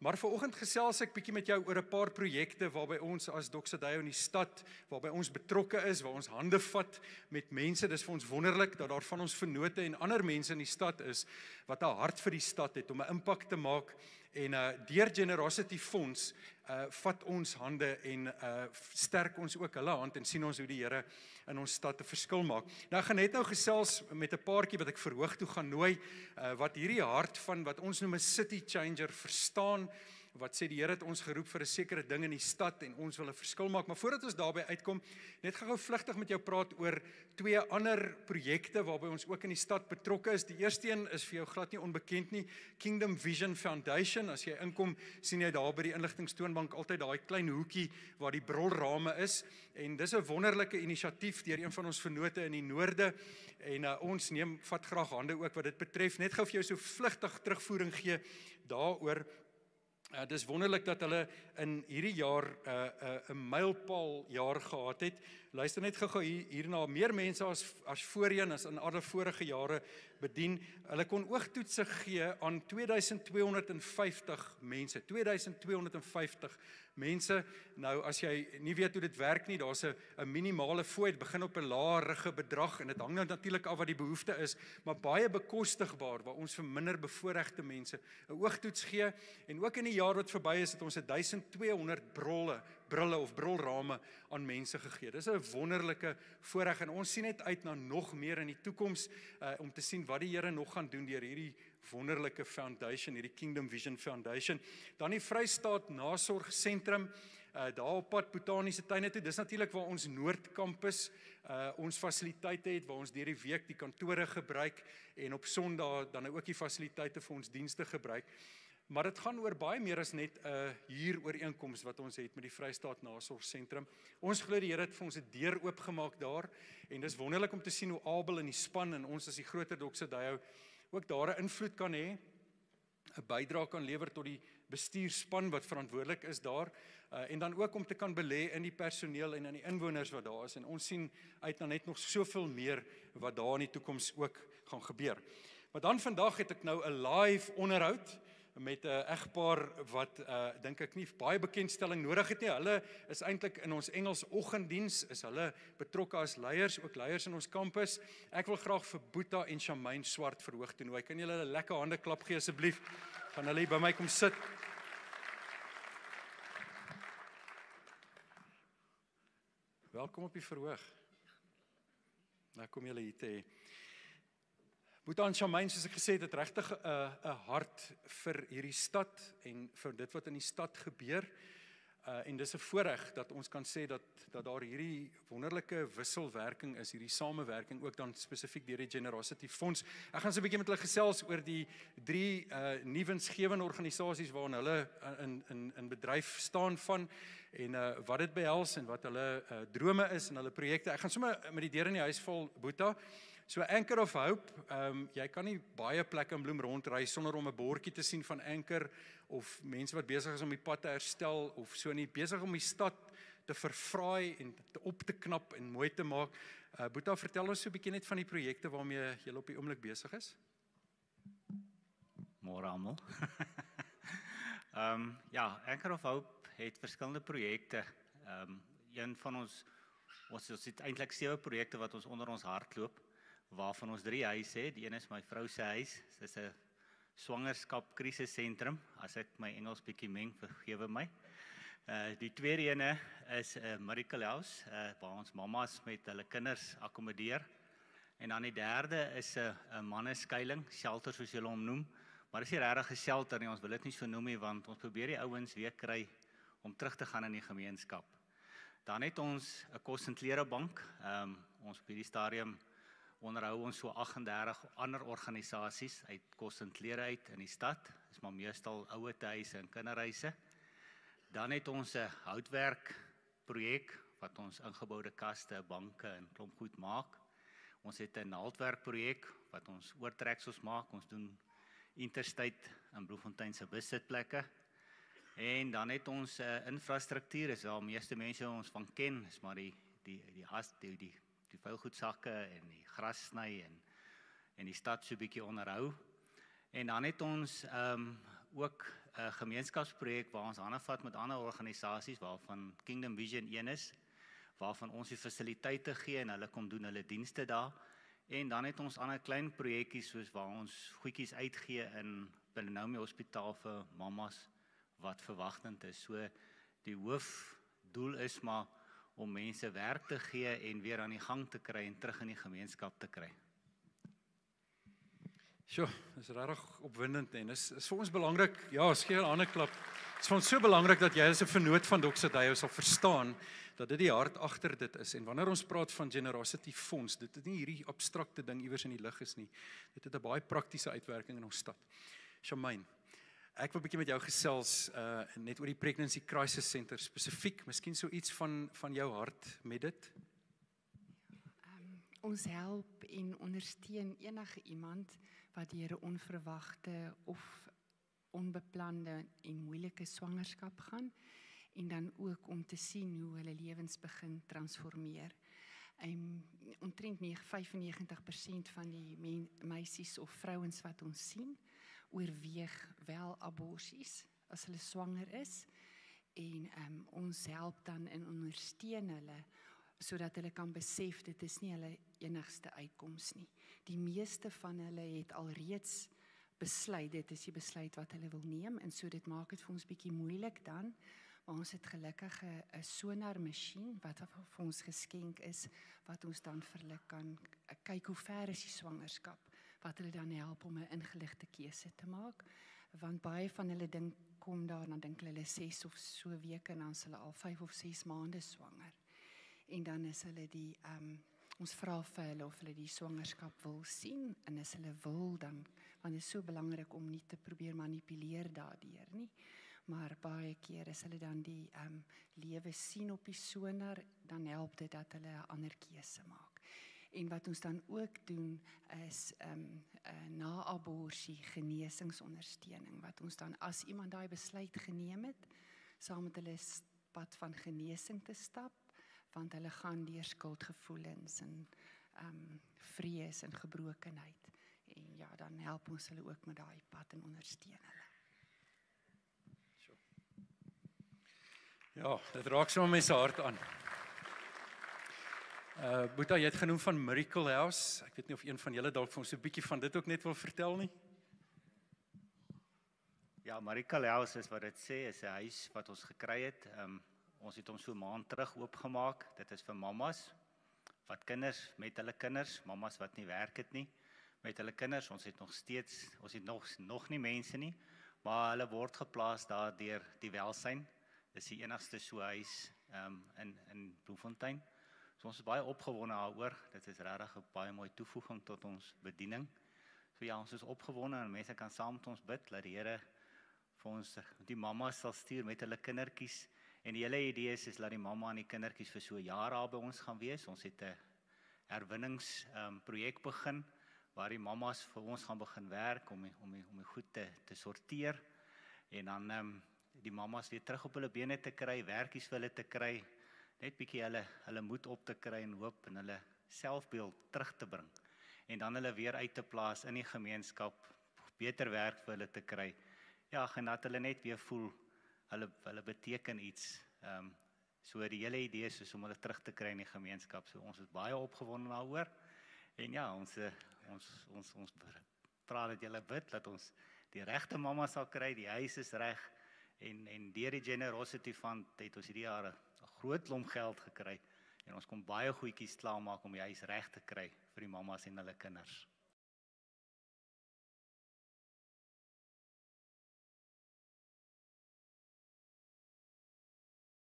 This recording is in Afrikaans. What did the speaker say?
Maar vanoggend gesels ek bietjie met jou oor 'n paar projekte waarby ons as Doxodeo in die stad, waarby ons betrokke is, waar ons hande vat met mense. Dis vir ons wonderlik dat daar van ons vennote en ander mense in die stad is wat 'n hart vir die stad het om 'n impak te maak. En deur Generosity Fonds vat ons hande en sterk ons ook hulle hand en sien ons hoe die Here in ons stad 'n verskil maak. Nou ek gaan net nou gesels met 'n paartjie wat ek verhoog toe gaan nooi, wat hierdie hart van wat ons noem 'n city changer verstaan, wat sê die Here het ons geroep vir 'n sekere ding in die stad en ons wil 'n verskil maak. Maar voordat ons daarby uitkom, net gou vlugtig met jou praat oor twee ander projekte waarby ons ook in die stad betrokke is. Die eerste een is vir jou glad nie onbekend nie, Kingdom Vision Foundation. As jy inkom, sien jy daar by die inligtingstoonbank altyd daai klein hoekie waar die brolrame is. En dis 'n wonderlike inisiatief deur een van ons vennote in die noorde. En ons vat graag hande ook wat dit betref. Net gou vir jou so vlugtig terugvoering gee daaroor. Dis wonderlik dat hulle in hierdie jaar 'n mylpaal jaar gehad het. Luister net gou hierna, meer mense as voorheen as in alle vorige jare bedien. Hulle kon oogtoetse gee aan 2250 mense. 2250 mense. Nou as jy nie weet hoe dit werk nie, daar's 'n minimale fooi, dit begin op 'n laerige bedrag en dit hang nou natuurlik af wat die behoefte is, maar baie bekostigbaar waar ons vir minder bevoorregte mense 'n oogtoets gee. En ook in die jaar wat verby is, het ons 1200 brille of brolrame aan mense gegee. Dis 'n wonderlike voorreg en ons sien net uit na nog meer in die toekoms om te sien wat die Here nog gaan doen deur hierdie wonderlike foundation, hierdie Kingdom Vision Foundation. Dan die Vrystaat Nasorgsentrum, daar op pad Botaniese Tuine toe. Dis natuurlik waar ons Noordkampus ons fasiliteite het, waar ons deur die week die kantore gebruik en op Sondag dan ook die fasiliteite vir ons dienste gebruik. Maar dit gaan oor baie meer as net 'n huurooreenkoms wat ons het met die Vrystaat Nasorgsentrum. Ons glo die Here het vir ons 'n deur oopgemaak daar en dis wonderlik om te sien hoe Abel in die span en ons as die groter Doxodeo ook daar 'n invloed kan hê, 'n bydrae kan lewer tot die bestuurspan wat verantwoordelik is daar, en dan ook om te kan belê in die personeel en in die inwoners wat daar is. En ons sien uit na net nog soveel meer wat daar in die toekoms ook gaan gebeur. Maar dan vandag het ek nou 'n live onderhoud met 'n egpaar wat dink ek nie baie bekendstelling nodig het nie. Hulle is eintlik in ons Engels oggenddiens, is hulle betrokke as leiers, ook leiers in ons kampus. Ek wil graag vir Boeta en Shamaine Swart verhoog toe nooi. Kan julle hulle 'n lekker hande klap gee asseblief? Gaan hulle hier by my kom sit? Welkom op die verhoog. Nou kom julle hier te hê. Boeta en Shamaine, soos ek gesê het, het regtig 'n hart vir hierdie stad en vir dit wat in die stad gebeur. En dis 'n voorreg dat ons kan sê dat daar hierdie wonderlike wisselwerking is, hierdie samewerking ook dan spesifiek deur die Generosity Fonds. Ek gaan so 'n bietjie met hulle gesels oor die 3 nuwensgewende organisasies waarna hulle in bedryf staan van en wat dit behels en wat hulle drome is en hulle projekte. Ek gaan sommer met die deur in die huis val, Boeta. So Anchor of Hope, jy kan nie baie plekke in Bloem rondry sonder om 'n bordjie te sien van Anchor of mense wat besig is om die pad te herstel of so nie, besig om die stad te verfraai en op te knap en mooi te maak. Boeta, vertel ons so 'n bietjie net van die projekte waarmee jy op die oomblik besig is. Môre almal. Ja, Anchor of Hope het verskillende projekte. Een van ons het eintlik 7 projekte wat ons onder ons hart loop, waarvan ons 3 huise het. Die een is my vrou se huis. Dis 'n swangerskap krisissentrum. As ek my Engels bietjie meng, vergewe my. Die tweede ene is 'n Miracle House, waar ons mamas met hulle kinders akkommodeer. En dan die derde is 'n manneskuiling, shelter soos julle hom noem. Maar dis nie regtig 'n shelter nie, ons wil dit nie so noem nie, want ons probeer die ouens weer kry om terug te gaan in die gemeenskap. Dan het ons 'n kos en klerebank. Ons op hierdie stadium onderhou ons so 38 ander organisasies uit kos en klere uit in die stad. Dis maar meestal ouerhuise en kinderhuise. Dan het ons 'n houtwerk projek wat ons ingeboude kaste, banke en klomp goed maak. Ons het 'n naaldwerk projek wat ons oortreksels maak. Ons doen Interstate in Bloemfontein se bussitplekke. En dan het ons infrastruktuur, is waar meeste mense ons van ken, is maar die vuilgoedsakke en die gras sny en die stad so 'n bietjie onderhou. En dan het ons ook 'n gemeenskapsprojek waar ons hande vat met ander organisasies waarvan Kingdom Vision een is, waarvan ons die fasiliteite gee en hulle kom doen hulle dienste daar. En dan het ons ander klein projekkies soos waar ons goedjies uitgee in Belenomi Hospitaal vir mammas wat verwagtend is. So die hoofdoel is maar om mense werk te gee en weer aan die gang te kry en terug in die gemeenskap te kry. Sjoe, dis regtig opwindend en is vir ons belangrik. Ja, ons gee 'n ander klap. Dit is vir ons so belangrik dat jy as 'n vernoot van Doxadeyo sal verstaan dat dit die hart agter dit is. En wanneer ons praat van Generosity Fonds, dit is nie hierdie abstrakte ding iewers in die lug is nie. Dit het 'n baie praktiese uitwerking in ons stad. Shamaine, ek wil 'n bietjie met jou gesels net oor die Pregnancy Crisis Center spesifiek, miskien so iets van jou hart met dit. Ons help en ondersteun enige iemand wat deur 'n onverwagte of onbeplande en moeilike swangerskap gaan en dan ook om te sien hoe hulle lewens begin transformeer. Omtrent 95% van die meisies of vrouens wat ons sien, oorweeg wel aborsies as hulle swanger is en ons help dan en ondersteun hulle sodat hulle kan besef dit is nie hulle enigste uitkoms nie. Die meeste van hulle het alreeds besluit, dit is die besluit wat hulle wil neem en so dit maak dit vir ons bietjie moeilik dan, maar ons het gelukkig 'n sonarmasjien wat vir ons geskenk is, wat ons dan vir hulle kan kyk hoe ver is die swangerskap, wat hulle dan help om 'n ingeligte keuse te maak, want baie van hulle kom daar, dan dink hulle 6 of so weke en dan is hulle al 5 of 6 maande swanger. En dan is hulle ons vra vir hulle of hulle die swangerskap wil sien, en as hulle wil dan, want dit is so belangrik om nie te probeer manipuleer daardeur nie, maar baie keer as hulle dan die lewe sien op die sonar, dan help dit dat hulle 'n ander keuse maak. En wat ons dan ook doen is na aborsie genesingsondersteuning, wat ons dan as iemand daai besluit geneem het, saam met hulle pad van genesing te stap, want hulle gaan deur skuldgevoelens en vrees en gebrokenheid. En ja, dan help ons hulle ook met daai pad en ondersteun hulle. Ja, dit raak sommer mense hart aan. Boeta, jy het genoem van Miracle House. Ek weet nie of een van julle dalk vir ons so 'n bietjie van dit ook net wil vertel nie. Ja, Miracle House is wat dit sê, is 'n huis wat ons gekry het. Ons het hom so 'n maand terug oopgemaak. Dit is vir mammas wat kinders met hulle kinders, mammas wat nie werk het nie, met hulle kinders. Ons het nog nie mense nie, maar hulle word geplaas daar deur die welsyn. Dis die enigste so huis in Bloemfontein. So ons is baie opgewonde daaroor. Dit is regtig 'n baie mooi toevoeging tot ons bediening. So ja, ons is opgewonde en mense kan saam met ons bid dat die Here vir ons die mammas sal stuur met hulle kindertjies. En die hele idee is dat die mamma en die kindertjies vir so 'n jaar daar by ons gaan wees. Ons het 'n herwinningsprojek begin waar die mammas vir ons gaan begin werk om die goed te sorteer en dan die mammas weer terug op hulle bene te kry, werkies vir hulle te kry, net bietjie hulle moed op te kry en hoop en hulle selfbeeld terug te bring. En dan hulle weer uit te plaas in die gemeenskap, beter werk vir hulle te kry. Ja, en dat hulle net weer voel hulle beteken iets. So die hele idee is om hulle terug te kry in die gemeenskap. So ons is baie opgewonde daaroor. En ja, ons praat dat julle bid dat ons die regte mamma sal kry, die huis is reg. En deur die Generosity Fund het ons hierdie jaar 'n groot klomp geld gekry. En ons kom baie goedjies klaarmaak om die huis reg te kry vir die mammas en hulle kinders.